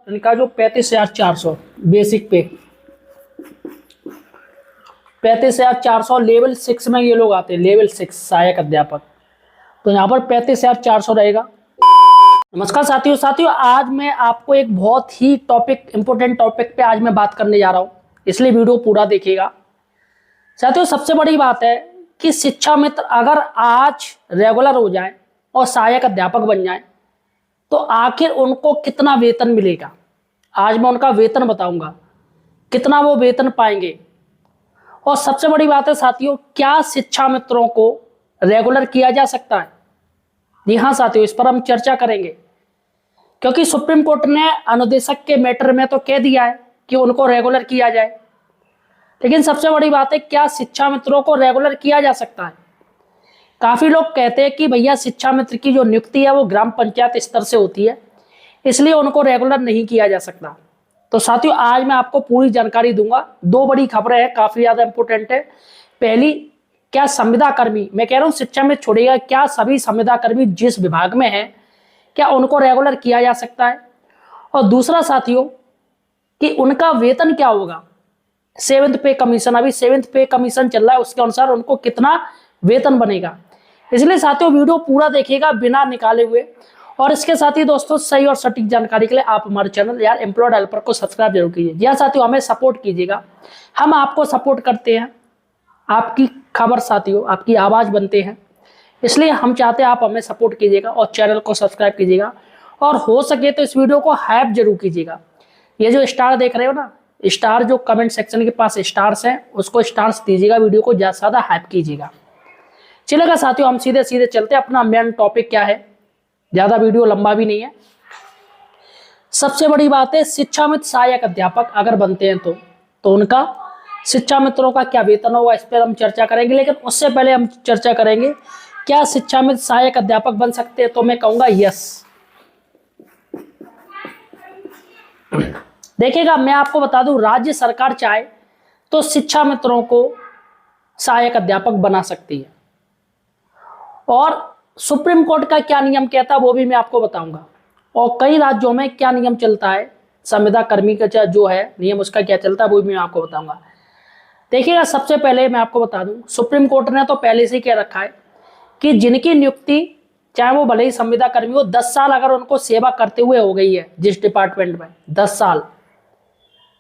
इनका जो 35,400 बेसिक पे, 35,400 लेवल 6 में ये लोग आते हैं, लेवल 6 सहायक अध्यापक। तो यहाँ पर 35,400 रहेगा। नमस्कार साथियों, आज मैं आपको एक बहुत ही इंपोर्टेंट टॉपिक पे आज मैं बात करने जा रहा हूँ, इसलिए वीडियो पूरा देखिएगा। साथियों, सबसे बड़ी बात है कि शिक्षा मित्र अगर आज रेगुलर हो जाए और सहायक अध्यापक बन जाए तो आखिर उनको कितना वेतन मिलेगा। आज मैं उनका वेतन बताऊंगा, कितना वो वेतन पाएंगे। और सबसे बड़ी बात है साथियों, क्या शिक्षा मित्रों को रेगुलर किया जा सकता है? जी हाँ साथियों, इस पर हम चर्चा करेंगे, क्योंकि सुप्रीम कोर्ट ने अनुदेशक के मैटर में तो कह दिया है कि उनको रेगुलर किया जाए, लेकिन सबसे बड़ी बात है क्या शिक्षा मित्रों को रेगुलर किया जा सकता है। काफी लोग कहते हैं कि भैया शिक्षा मित्र की जो नियुक्ति है वो ग्राम पंचायत स्तर से होती है, इसलिए उनको रेगुलर नहीं किया जा सकता। तो साथियों, आज मैं आपको पूरी जानकारी दूंगा। दो बड़ी खबरें हैं, काफी ज्यादा इंपोर्टेंट है। पहली, क्या संविदा कर्मी, मैं कह रहा हूं शिक्षा में छोड़िएगा, क्या सभी संविदा कर्मी जिस विभाग में है क्या उनको रेगुलर किया जा सकता है? और दूसरा साथियों, कि उनका वेतन क्या होगा। 7th पे कमीशन, अभी 7th पे कमीशन चल रहा है, उसके अनुसार उनको कितना वेतन बनेगा। इसलिए साथियों वीडियो पूरा देखिएगा बिना निकाले हुए। और इसके साथ ही दोस्तों, सही और सटीक जानकारी के लिए आप हमारे चैनल यार एम्प्लॉयड हेल्पर को सब्सक्राइब जरूर कीजिए। जी हाँ साथियों, हमें सपोर्ट कीजिएगा, हम आपको सपोर्ट करते हैं। आपकी खबर साथियों, आपकी आवाज बनते हैं, इसलिए हम चाहते हैं आप हमें सपोर्ट कीजिएगा और चैनल को सब्सक्राइब कीजिएगा। और हो सके तो इस वीडियो को हाइप जरूर कीजिएगा। ये जो स्टार देख रहे हो ना, स्टार जो कमेंट सेक्शन के पास स्टार्स हैं उसको स्टार्स दीजिएगा, वीडियो को ज्यादा से ज्यादा हाइप कीजिएगा। चलेगा साथियों, हम सीधे सीधे चलते हैं। अपना मेन टॉपिक क्या है, ज्यादा वीडियो लंबा भी नहीं है। सबसे बड़ी बात है, शिक्षा मित्र सहायक अध्यापक अगर बनते हैं तो उनका शिक्षा मित्रों का क्या वेतन होगा, इस पर हम चर्चा करेंगे। लेकिन उससे पहले हम चर्चा करेंगे क्या शिक्षा मित्र सहायक अध्यापक बन सकते हैं। तो मैं कहूंगा यस। देखिएगा, मैं आपको बता दूं, राज्य सरकार चाहे तो शिक्षा मित्रों को सहायक अध्यापक बना सकती है। और सुप्रीम कोर्ट का क्या नियम कहता है वो भी मैं आपको बताऊंगा। और कई राज्यों में क्या नियम चलता है, संविदा कर्मी का जो है नियम, उसका क्या चलता है वो भी मैं आपको बताऊंगा। देखिएगा, सबसे पहले मैं आपको बता दूं, सुप्रीम कोर्ट ने तो पहले से ही कह रखा है कि जिनकी नियुक्ति, चाहे वो भले ही संविदा कर्मी हो, 10 साल अगर उनको सेवा करते हुए हो गई है जिस डिपार्टमेंट में 10 साल,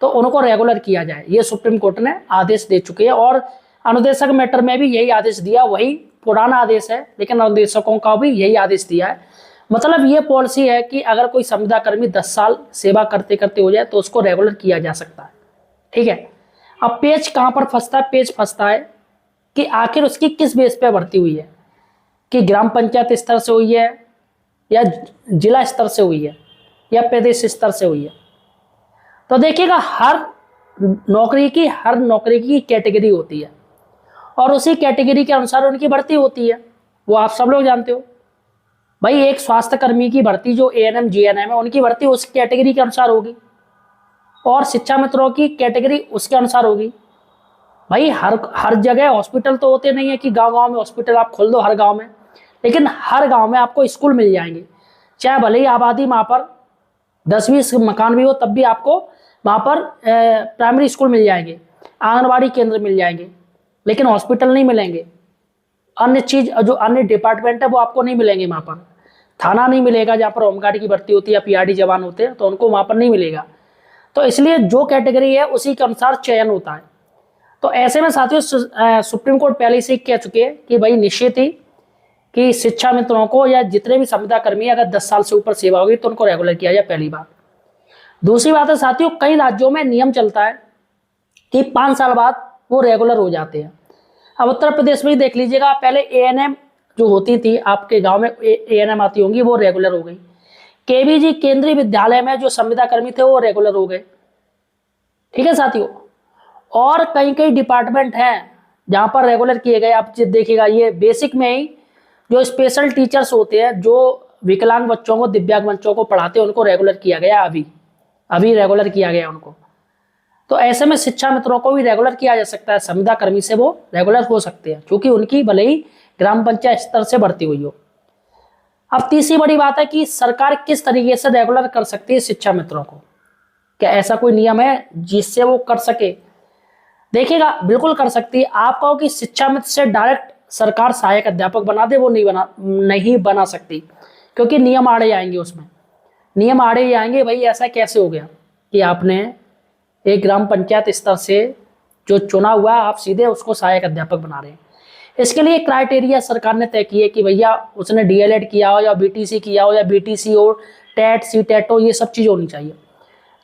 तो उनको रेगुलर किया जाए। ये सुप्रीम कोर्ट ने आदेश दे चुके हैं। और अनुदेशक मैटर में भी यही आदेश दिया, वही पुराना आदेश है, लेकिन अनुदेशकों का भी यही आदेश दिया है। मतलब ये पॉलिसी है कि अगर कोई संविदा कर्मी 10 साल सेवा करते करते हो जाए तो उसको रेगुलर किया जा सकता है। ठीक है। अब पेच कहां पर फंसता है? पेच फंसता है कि आखिर उसकी किस बेस पे भर्ती हुई है, कि ग्राम पंचायत स्तर से हुई है या जिला स्तर से हुई है या प्रदेश स्तर से हुई है। तो देखिएगा, हर नौकरी की कैटेगरी होती है और उसी कैटेगरी के अनुसार उनकी भर्ती होती है। वो आप सब लोग जानते हो भाई। एक स्वास्थ्य कर्मी की भर्ती जो ANM GNM है, उनकी भर्ती उस कैटेगरी के अनुसार होगी और शिक्षा मित्रों की कैटेगरी उसके अनुसार होगी। भाई हर जगह हॉस्पिटल तो होते नहीं है कि गांव-गांव में हॉस्पिटल आप खोल दो हर गांव में, लेकिन हर गांव में आपको स्कूल मिल जाएंगे। चाहे भले ही आबादी वहां पर 10-20 मकान भी हो, तब भी आपको वहां पर प्राइमरी स्कूल मिल जाएंगे, आंगनबाड़ी केंद्र मिल जाएंगे, लेकिन हॉस्पिटल नहीं मिलेंगे। अन्य चीज जो अन्य डिपार्टमेंट है वो आपको नहीं मिलेंगे वहां पर। थाना नहीं मिलेगा जहाँ पर होमगार्ड की भर्ती होती है या PRD जवान होते हैं, तो उनको वहां पर नहीं मिलेगा। तो इसलिए जो कैटेगरी है उसी के अनुसार चयन होता है। तो ऐसे में साथियों, सुप्रीम कोर्ट पहले से ही कह चुके हैं कि भाई निश्चित ही कि शिक्षा मित्रों को या जितने भी संविदा कर्मी अगर 10 साल से ऊपर सेवा होगी तो उनको रेगुलर किया जाए, पहली बात। दूसरी बात है साथियों, कई राज्यों में नियम चलता है कि 5 साल बाद वो रेगुलर हो जाते हैं। अब उत्तर प्रदेश में ही देख लीजिएगा, पहले ANM जो होती थी, आपके गांव में ANM आती होंगी, वो रेगुलर हो गई। KVG केंद्रीय विद्यालय में जो संविदा कर्मी थे वो रेगुलर हो गए। ठीक है साथियों। और कई कई डिपार्टमेंट हैं जहां पर रेगुलर किए गए। आप देखिएगा, ये बेसिक में ही जो स्पेशल टीचर्स होते हैं जो विकलांग बच्चों को, दिव्यांग बच्चों को पढ़ाते हैं, उनको रेगुलर किया गया। अभी रेगुलर किया गया उनको। तो ऐसे में शिक्षा मित्रों को भी रेगुलर किया जा सकता है, संविदा कर्मी से वो रेगुलर हो सकते हैं, क्योंकि उनकी भले ही ग्राम पंचायत स्तर से भर्ती हुई हो। अब तीसरी बड़ी बात है कि सरकार किस तरीके से रेगुलर कर सकती है शिक्षा मित्रों को। क्या ऐसा कोई नियम है जिससे वो कर सके? देखिएगा, बिल्कुल कर सकती है। आप कहो कि शिक्षा मित्र से डायरेक्ट सरकार सहायक अध्यापक बना दे, वो नहीं बना सकती, क्योंकि नियम आड़े आएंगे उसमें। नियम आड़े ही आएंगे, भाई ऐसा कैसे हो गया कि आपने एक ग्राम पंचायत स्तर से जो चुना हुआ आप सीधे उसको सहायक अध्यापक बना रहे हैं। इसके लिए क्राइटेरिया सरकार ने तय किए कि भैया उसने डीएलएड किया हो या बीटीसी किया हो या बीटीसी हो, टेट सीटेट हो, ये सब चीज़ होनी चाहिए।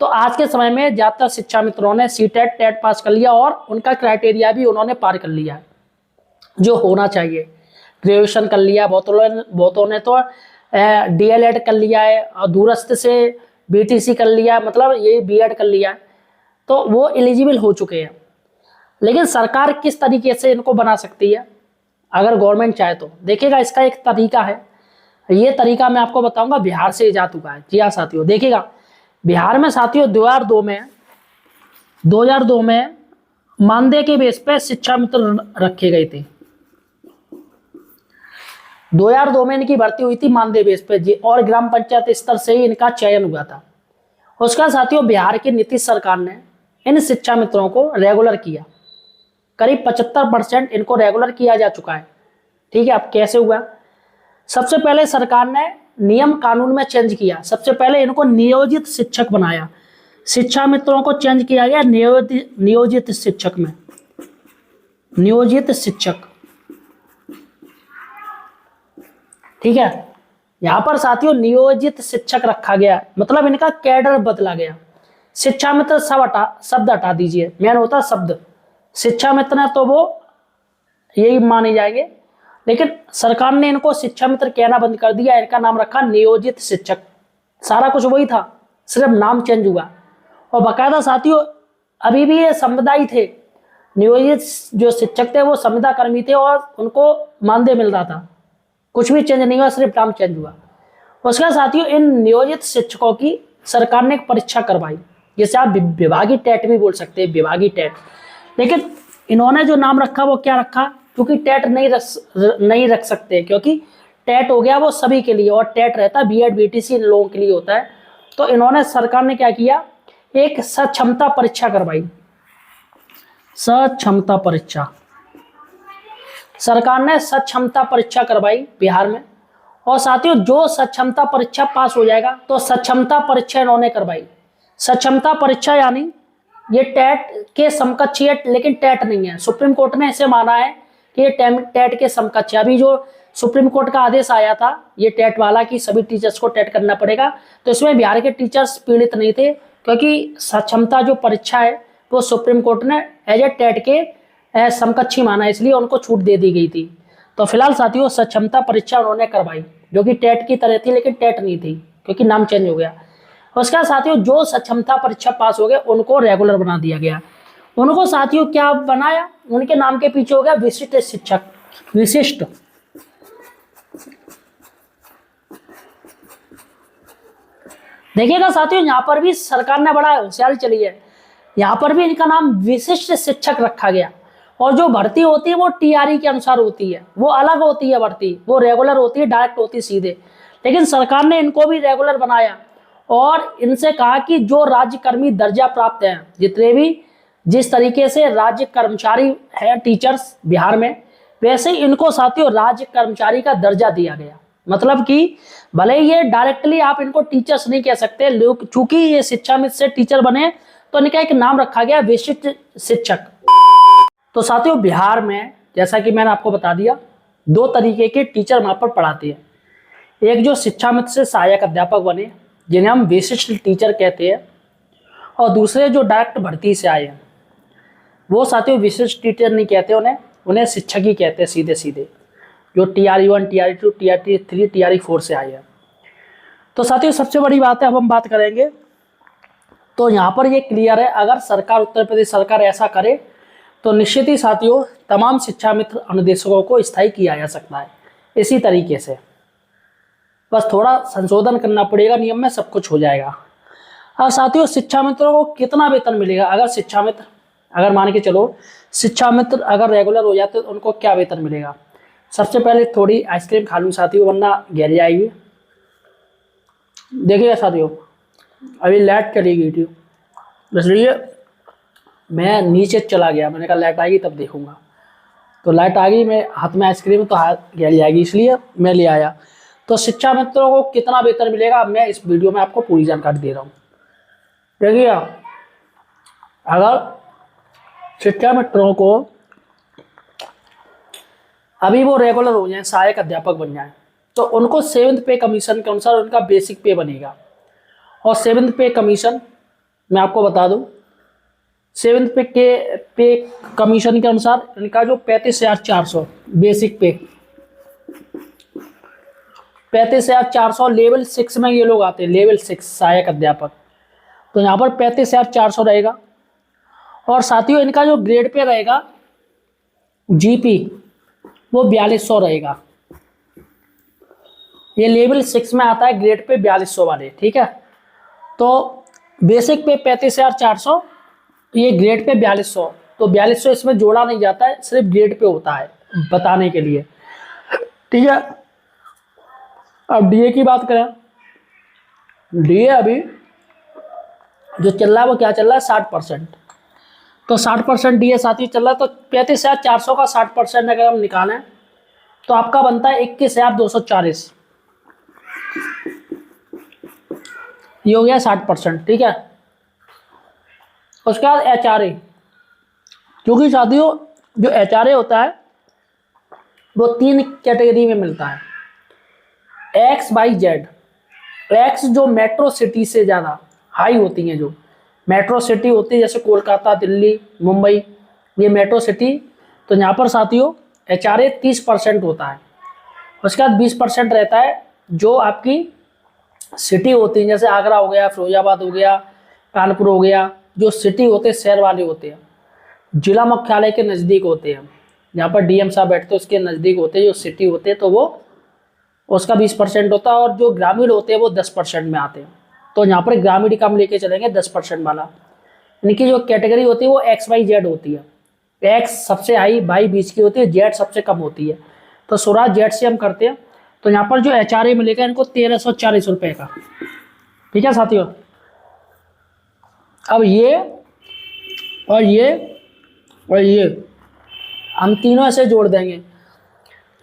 तो आज के समय में ज़्यादातर शिक्षा मित्रों ने सीटेट टेट पास कर लिया और उनका क्राइटेरिया भी उन्होंने पार कर लिया है जो होना चाहिए। ग्रेजुएशन कर लिया, बहुतों ने तो डीएलएड कर लिया है और दूरस्थ से बीटीसी कर लिया, मतलब ये बीएड कर लिया है, तो वो एलिजिबल हो चुके हैं। लेकिन सरकार किस तरीके से इनको बना सकती है अगर गवर्नमेंट चाहे तो? देखिएगा, इसका एक तरीका है। ये तरीका मैं आपको बताऊंगा, बिहार से इजाद हुआ है। जी हाँ साथियों, देखिएगा बिहार में साथियों 2002 में मानदेय के बेस पे शिक्षा मित्र रखे गए थे। 2002 में इनकी भर्ती हुई थी मानदेय बेस पे जी, और ग्राम पंचायत स्तर से ही इनका चयन हुआ था। उसका साथियों बिहार की नीतीश सरकार ने इन शिक्षा मित्रों को रेगुलर किया। करीब 75% इनको रेगुलर किया जा चुका है। ठीक है, अब कैसे हुआ? सबसे पहले सरकार ने नियम कानून में चेंज किया। सबसे पहले इनको नियोजित शिक्षक बनाया। शिक्षा मित्रों को चेंज किया गया नियोजित शिक्षक में। नियोजित शिक्षक, ठीक है, यहां पर साथियों नियोजित शिक्षक रखा गया, मतलब इनका कैडर बदला गया। शिक्षा मित्र शब्द हटा दीजिए, मेन होता शब्द। शिक्षा मित्र है तो वो यही माने जाएंगे, लेकिन सरकार ने इनको शिक्षा मित्र कहना बंद कर दिया। इनका नाम रखा नियोजित शिक्षक। सारा कुछ वही था, सिर्फ नाम चेंज हुआ। और बाकायदा साथियों अभी भी ये संविदा ही थे। नियोजित जो शिक्षक थे वो संविदा कर्मी थे और उनको मानदेय मिल रहा था। कुछ भी चेंज नहीं हुआ, सिर्फ नाम चेंज हुआ। उसके बाद साथियों इन नियोजित शिक्षकों की सरकार ने एक परीक्षा करवाई, जिसे आप विभागीय टेट भी बोल सकते हैं, विभागीय टेट। लेकिन इन्होंने जो नाम रखा वो क्या रखा? क्योंकि टेट नहीं रख सकते, क्योंकि टेट हो गया वो सभी के लिए और टेट रहता बीएड बीटीसी इन लोगों के लिए होता है। तो इन्होंने सरकार ने क्या किया, एक सक्षमता परीक्षा करवाई। सक्षमता परीक्षा, सरकार ने सक्षमता परीक्षा करवाई बिहार में। और साथियों जो सक्षमता परीक्षा पास हो जाएगा तो सक्षमता परीक्षा इन्होंने करवाई। सक्षमता परीक्षा यानी ये टेट के समकक्ष है, लेकिन टेट नहीं है। सुप्रीम कोर्ट ने ऐसे माना है कि ये टेट के समकक्ष है। अभी जो सुप्रीम कोर्ट का आदेश आया था ये टेट वाला कि सभी टीचर्स को टेट करना पड़ेगा, तो इसमें बिहार के टीचर्स पीड़ित नहीं थे, क्योंकि सक्षमता जो परीक्षा है वो सुप्रीम कोर्ट ने एज ए टेट के समकक्ष ही माना, इसलिए उनको छूट दे दी गई थी। तो फिलहाल साथियों सक्षमता परीक्षा उन्होंने करवाई, जो कि टेट की तरह थी, लेकिन टेट नहीं थी क्योंकि नाम चेंज हो गया। उसका साथियों जो सक्षमता परीक्षा पास हो गए उनको रेगुलर बना दिया गया। उनको साथियों क्या बनाया? उनके नाम के पीछे हो गया विशिष्ट शिक्षक। विशिष्ट, देखिएगा साथियों यहाँ पर भी सरकार ने बड़ा होशियारी चली है। यहाँ पर भी इनका नाम विशिष्ट शिक्षक रखा गया। और जो भर्ती होती है वो टीआरई के अनुसार होती है, वो अलग होती है भर्ती, वो रेगुलर होती है, डायरेक्ट होती है सीधे। लेकिन सरकार ने इनको भी रेगुलर बनाया और इनसे कहा कि जो राज्यकर्मी दर्जा प्राप्त हैं, जितने भी जिस तरीके से राज्य कर्मचारी हैं टीचर्स बिहार में, वैसे इनको साथियों राज्य कर्मचारी का दर्जा दिया गया। मतलब कि भले ये डायरेक्टली आप इनको टीचर्स नहीं कह सकते, लोग चूंकि ये शिक्षा मित्र से टीचर बने तो इनका एक नाम रखा गया विशिष्ट शिक्षक। तो साथियों बिहार में जैसा कि मैंने आपको बता दिया, दो तरीके के टीचर वहां पर पढ़ाते हैं। एक जो शिक्षा मित्र से सहायक अध्यापक बने, जिन्हें हम विशिष्ट टीचर कहते हैं, और दूसरे जो डायरेक्ट भर्ती से आए हैं, वो साथियों विशिष्ट टीचर नहीं कहते, उन्हें शिक्षक ही कहते हैं सीधे सीधे, जो TRE 1 TRE 2 TRE 3 TRE 4 से आए हैं। तो साथियों सबसे बड़ी बात है, अब हम बात करेंगे तो यहाँ पर ये क्लियर है, अगर सरकार उत्तर प्रदेश सरकार ऐसा करे तो निश्चित ही साथियों तमाम शिक्षा मित्र अनुदेशकों को स्थायी किया जा सकता है इसी तरीके से। बस थोड़ा संशोधन करना पड़ेगा नियम में, सब कुछ हो जाएगा। अब साथियों शिक्षा मित्रों को कितना वेतन मिलेगा? अगर मान के चलो शिक्षा मित्र अगर रेगुलर हो जाते तो उनको क्या वेतन मिलेगा? सबसे पहले थोड़ी आइसक्रीम खा लूँ साथियों, वरना गहरी आएगी। देखिएगा साथियों अभी लाइट चली गई थी, इसलिए मैं नीचे चला गया, मैंने कहा लाइट आएगी तब देखूंगा, तो लाइट आ गई, मैं हाथ में आइसक्रीम तो हाथ गैली आएगी, इसलिए मैं ले आया। तो शिक्षा मित्रों को कितना वेतन मिलेगा मैं इस वीडियो में आपको पूरी जानकारी दे रहा हूँ। देखिए, अगर शिक्षा मित्रों को अभी वो रेगुलर हो जाए, सहायक अध्यापक बन जाए, तो उनको 7th पे कमीशन के अनुसार उनका बेसिक पे बनेगा। और 7th पे कमीशन मैं आपको बता दूं, 7th पे कमीशन के अनुसार इनका जो 35,400 बेसिक पे, 35,400 लेवल 6 में ये लोग आते हैं, लेवल 6 सहायक अध्यापक, तो यहाँ पर 35,400 रहेगा। और साथियों इनका जो ग्रेड पे रहेगा जीपी वो 4200 रहेगा। ये लेवल 6 में आता है, ग्रेड पे 4200 वाले, ठीक है। तो बेसिक पे 35,400, ये ग्रेड पे 4200, तो 4200 इसमें जोड़ा नहीं जाता है, सिर्फ ग्रेड पे होता है, बताने के लिए, ठीक है। अब डीए की बात करें, डीए अभी जो चल रहा है वो क्या चल रहा है, 60%। तो 60% डीए साथी चल रहा है, तो 35,400 का 60% अगर हम निकालें तो आपका बनता है 21,240, ये हो गया 60%, ठीक है। उसके बाद एचआरए, क्योंकि साथियों जो एचआरए होता है वो 3 कैटेगरी में मिलता है, एक्स वाई जेड। एक्स जो मेट्रो सिटी से ज़्यादा हाई होती हैं, जो मेट्रो सिटी होती है जैसे कोलकाता, दिल्ली, मुंबई, ये मेट्रो सिटी, तो यहाँ पर साथियों एचआरए 30% होता है। उसके बाद 20% रहता है जो आपकी सिटी होती है, जैसे आगरा हो गया, फिरोजाबाद हो गया, कानपुर हो गया, जो सिटी होते हैं, शहर वाले होते हैं, जिला मुख्यालय के नज़दीक होते हैं, जहाँ पर डीएम साहब बैठते हैं उसके नज़दीक होते हैं, जो सिटी होते हैं, तो वो उसका 20% होता है। और जो ग्रामीण होते हैं वो 10% में आते हैं, तो यहाँ पर ग्रामीण का हम लेके चलेंगे 10% वाला। इनकी जो कैटेगरी होती है वो एक्स वाई जेड होती है, एक्स सबसे हाई, वाई बीच की होती है, जेड सबसे कम होती है। तो शुरुआत जेड से हम करते हैं, तो यहाँ पर जो एचआरए मिलेगा इनको 1340 रुपये का, ठीक है साथियों। अब ये और ये और ये हम तीनों ऐसे जोड़ देंगे,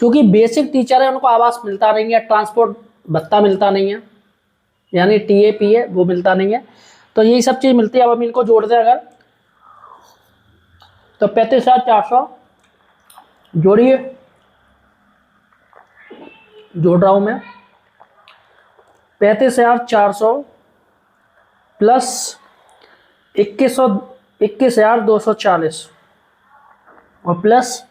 क्योंकि बेसिक टीचर है उनको आवास मिलता नहीं है, ट्रांसपोर्ट भत्ता मिलता नहीं है, यानी टीएपी है वो मिलता नहीं है, तो यही सब चीज़ मिलती है। अब हम इनको जोड़ दें अगर, तो 35,400 जोड़िए, जोड़ रहा हूँ मैं, 35,400 प्लस 21,240 और प्लस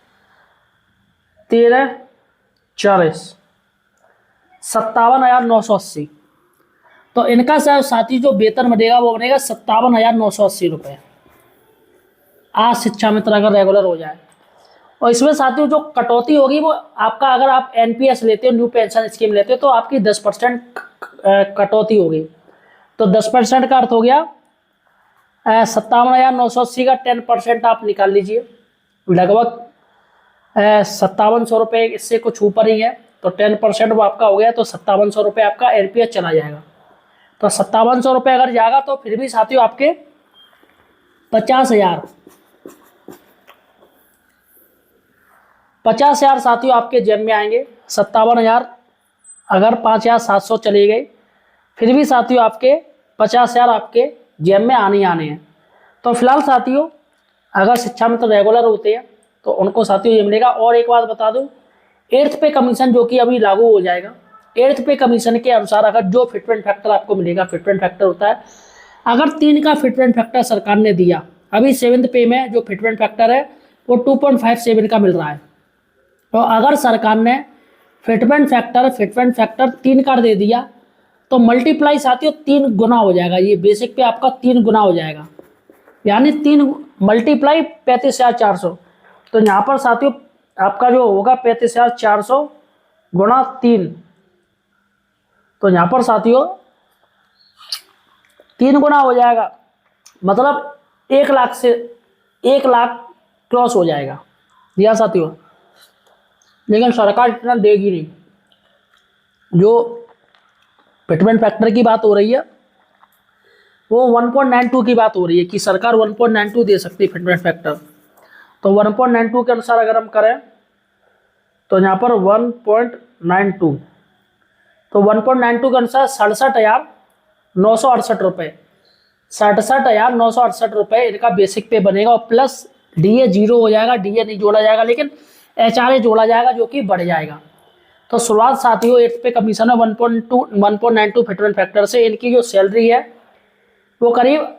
1340, 57,980। तो इनका साथी जो वेतन बनेगा वो बनेगा 57,980 रुपये, आज शिक्षा मित्र अगर रेगुलर हो जाए। और इसमें साथियों जो कटौती होगी वो आपका, अगर आप एनपीएस लेते हो, न्यू पेंशन स्कीम लेते हो, तो आपकी 10% कटौती होगी। तो 10% का अर्थ हो गया 57,980 का 10% आप निकाल लीजिए, लगभग 5700 रुपये, इससे कुछ ऊपर ही है, तो 10% वो आपका हो गया, तो 5700 रुपये आपका एनपीएस चला जाएगा। तो 5700 रुपये अगर जाएगा तो फिर भी साथियों आपके 50,000 साथियों आपके जेब में आएंगे। 57,000 अगर 5,700 चली गई, फिर भी साथियों आपके 50,000 आपके जेब में आने हैं। तो फिलहाल साथियों अगर शिक्षा मित्र रेगुलर होते हैं तो उनको साथियों ये मिलेगा। और एक बात बता दूं, 8th पे कमीशन जो कि अभी लागू हो जाएगा, 8th पे कमीशन के अनुसार अगर जो फिटमेंट फैक्टर आपको मिलेगा, फिटमेंट फैक्टर होता है, अगर 3 का फिटमेंट फैक्टर सरकार ने दिया, अभी 7th पे में जो फिटमेंट फैक्टर है वो 2.57 का मिल रहा है, तो अगर सरकार ने फिटमेंट फैक्टर 3 का दे दिया तो मल्टीप्लाई साथियों 3 गुना हो जाएगा, ये बेसिक पे आपका 3 गुना हो जाएगा, यानी 3 मल्टीप्लाई 35,400। तो यहाँ पर साथियों आपका जो होगा 35,400 गुणा 3, तो यहाँ पर साथियों 3 गुना हो जाएगा, मतलब 1 लाख से 1 लाख क्रॉस हो जाएगा दिया साथियों। लेकिन सरकार इतना देगी नहीं। जो फिटमेंट फैक्टर की बात हो रही है वो 1.92 की बात हो रही है कि सरकार 1.92 दे सकती है फिटमेंट फैक्टर। तो 1.92 के अनुसार अगर हम करें तो यहाँ पर 1.92, तो 1.92 के अनुसार 67,968 रुपये, 67,968 रुपये इनका बेसिक पे बनेगा। और प्लस डीए जीरो हो जाएगा, डीए नहीं जोड़ा जाएगा, लेकिन एचआरए जोड़ा जाएगा जो कि बढ़ जाएगा। तो शुरुआत साथियों 8 पे कमीशन है 1.92 फिटमेंट फैक्टर से। इनकी जो सैलरी है वो करीब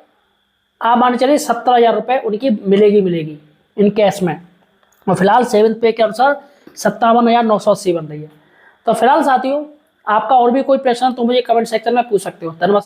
आप मान चलिए 17,000 रुपये उनकी मिलेगी इन कैश में। और फिलहाल 7th पे के अनुसार 57,980 बन रही है। तो फिलहाल साथियों आपका और भी कोई प्रश्न तो मुझे कमेंट सेक्शन में पूछ सकते हो। धन्यवाद।